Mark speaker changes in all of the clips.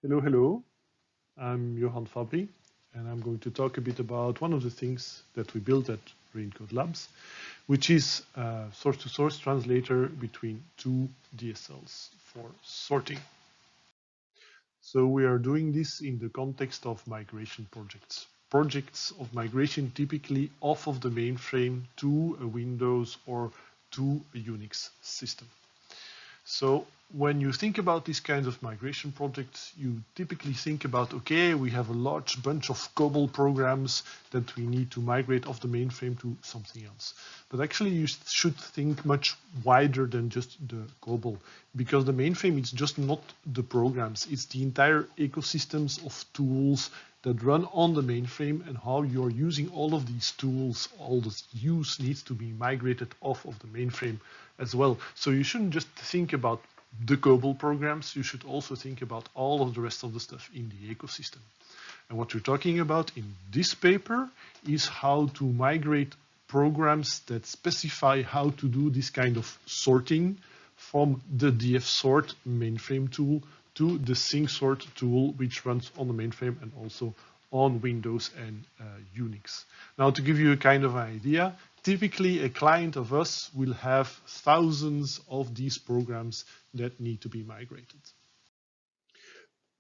Speaker 1: Hello, hello. I'm Johan Fabry, and I'm going to talk a bit about one of the things that we built at Raincode Labs, which is a source-to-source translator between two DSLs for sorting. So we are doing this in the context of migration projects. Projects of migration typically off of the mainframe to a Windows or to a Unix system. So when you think about these kinds of migration projects, you typically think about, okay, we have a large bunch of COBOL programs that we need to migrate off the mainframe to something else. But actually, you should think much wider than just the COBOL, because the mainframe is just not the programs. It's the entire ecosystems of tools that run on the mainframe, and how you're using all of these tools, all the use needs to be migrated off of the mainframe as well. So you shouldn't just think about the COBOL programs, you should also think about all of the rest of the stuff in the ecosystem. And what we're talking about in this paper is how to migrate programs that specify how to do this kind of sorting from the dfsort mainframe tool to the syngsort tool, which runs on the mainframe and also on Windows and Unix. Now, to give you a kind of idea, typically a client of us will have thousands of these programs that need to be migrated.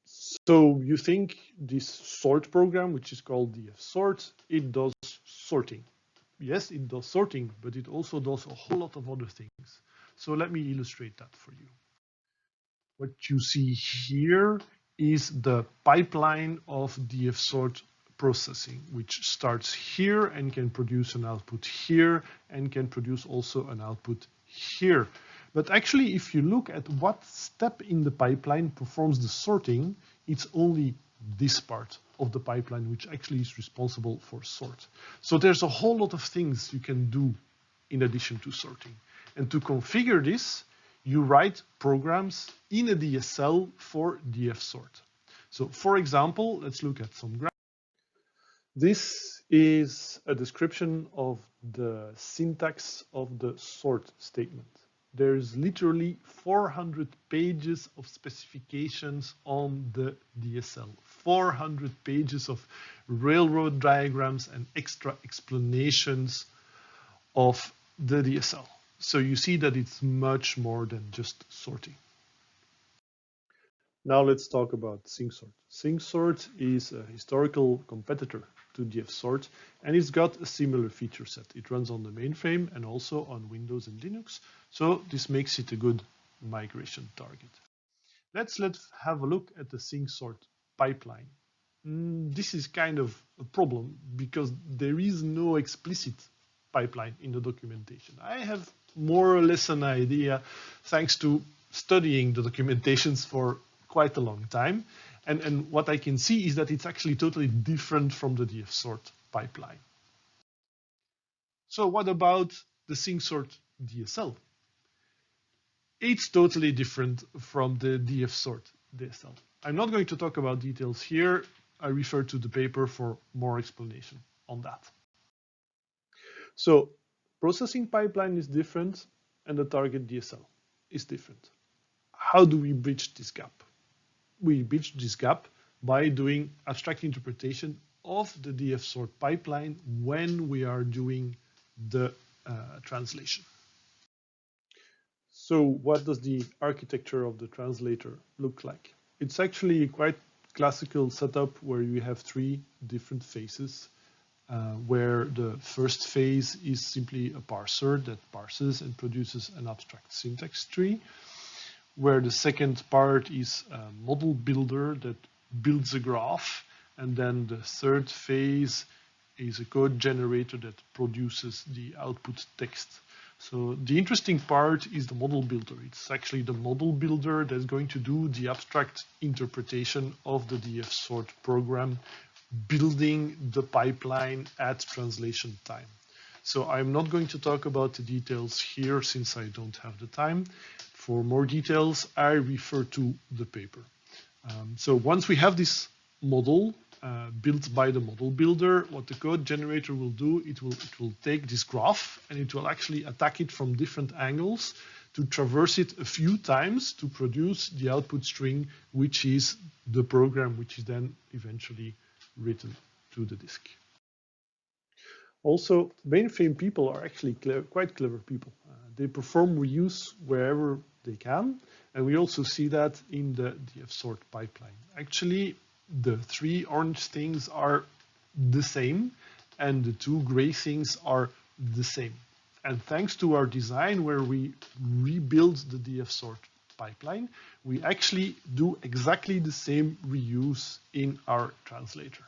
Speaker 1: So you think this sort program, which is called dfsort, it does sorting. Yes, it does sorting, but it also does a whole lot of other things. So let me illustrate that for you. What you see here is the pipeline of dfsort processing, which starts here and can produce an output here and can produce also an output here. But actually, if you look at what step in the pipeline performs the sorting, it's only this part of the pipeline which actually is responsible for sort. So there's a whole lot of things you can do in addition to sorting. And to configure this, you write programs in a DSL for dfsort. So for example, let's look at some graphs. This is a description of the syntax of the sort statement. There's literally 400 pages of specifications on the DSL, 400 pages of railroad diagrams and extra explanations of the DSL. So you see that it's much more than just sorting. Now let's talk about syngsort. Syngsort is a historical competitor to dfsort, and it's got a similar feature set. It runs on the mainframe and also on Windows and Linux, so this makes it a good migration target. Let's have a look at the syngsort pipeline. This is kind of a problem because there is no explicit pipeline in the documentation. I have more or less an idea thanks to studying the documentations for quite a long time. And what I can see is that it's actually totally different from the dfsort pipeline. So what about the syngsort DSL? It's totally different from the dfsort DSL. I'm not going to talk about details here. I refer to the paper for more explanation on that. So processing pipeline is different and the target DSL is different. How do we bridge this gap? We bridge this gap by doing abstract interpretation of the dfsort pipeline when we are doing the translation. So what does the architecture of the translator look like? It's actually a quite classical setup where you have three different phases, where the first phase is simply a parser that parses and produces an abstract syntax tree, where the second part is a model builder that builds a graph, and then the third phase is a code generator that produces the output text. So the interesting part is the model builder. It's actually the model builder that's going to do the abstract interpretation of the dfsort program, building the pipeline at translation time. So I'm not going to talk about the details here since I don't have the time. For more details, I refer to the paper. So once we have this model built by the model builder, what the code generator will do, it will take this graph and it will actually attack it from different angles to traverse it a few times to produce the output string, which is the program which is then eventually written to the disk. Also, mainframe people are actually quite clever people. They perform reuse wherever they can, and we also see that in the dfsort pipeline. Actually, the 3 orange things are the same, and the 2 gray things are the same. And thanks to our design where we rebuild the dfsort pipeline, we actually do exactly the same reuse in our translator.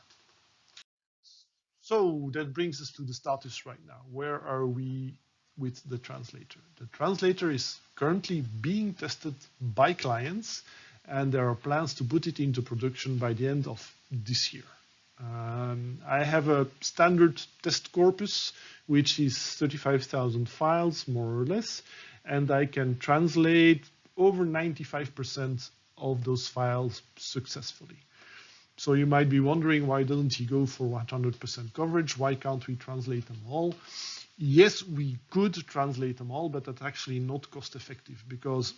Speaker 1: So that brings us to the status right now. Where are we with the translator? The translator is currently being tested by clients, and there are plans to put it into production by the end of this year. I have a standard test corpus, which is 35,000 files, more or less, and I can translate over 95% of those files successfully. So you might be wondering, why doesn't he go for 100% coverage? Why can't we translate them all? Yes, we could translate them all, but that's actually not cost effective, because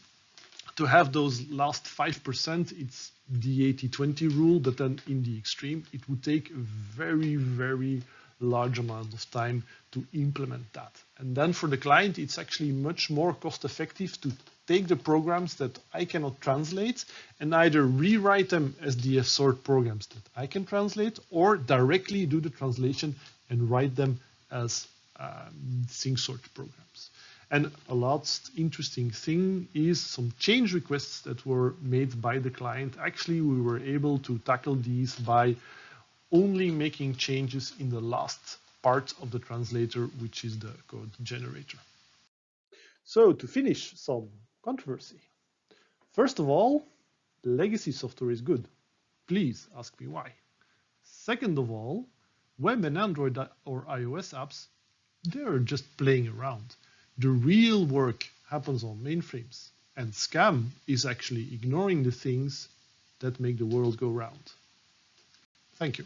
Speaker 1: to have those last 5%, it's the 80-20 rule, but then in the extreme, it would take a very, very large amount of time to implement that. And then for the client, it's actually much more cost effective to take the programs that I cannot translate and either rewrite them as dfsort programs that I can translate, or directly do the translation and write them as synsort programs. And a last interesting thing is some change requests that were made by the client. Actually, we were able to tackle these by only making changes in the last part of the translator, which is the code generator. So to finish, some controversy. First of all, legacy software is good. Please ask me why. Second of all, web and Android or iOS apps, they're just playing around. The real work happens on mainframes, and Scam is actually ignoring the things that make the world go round. Thank you.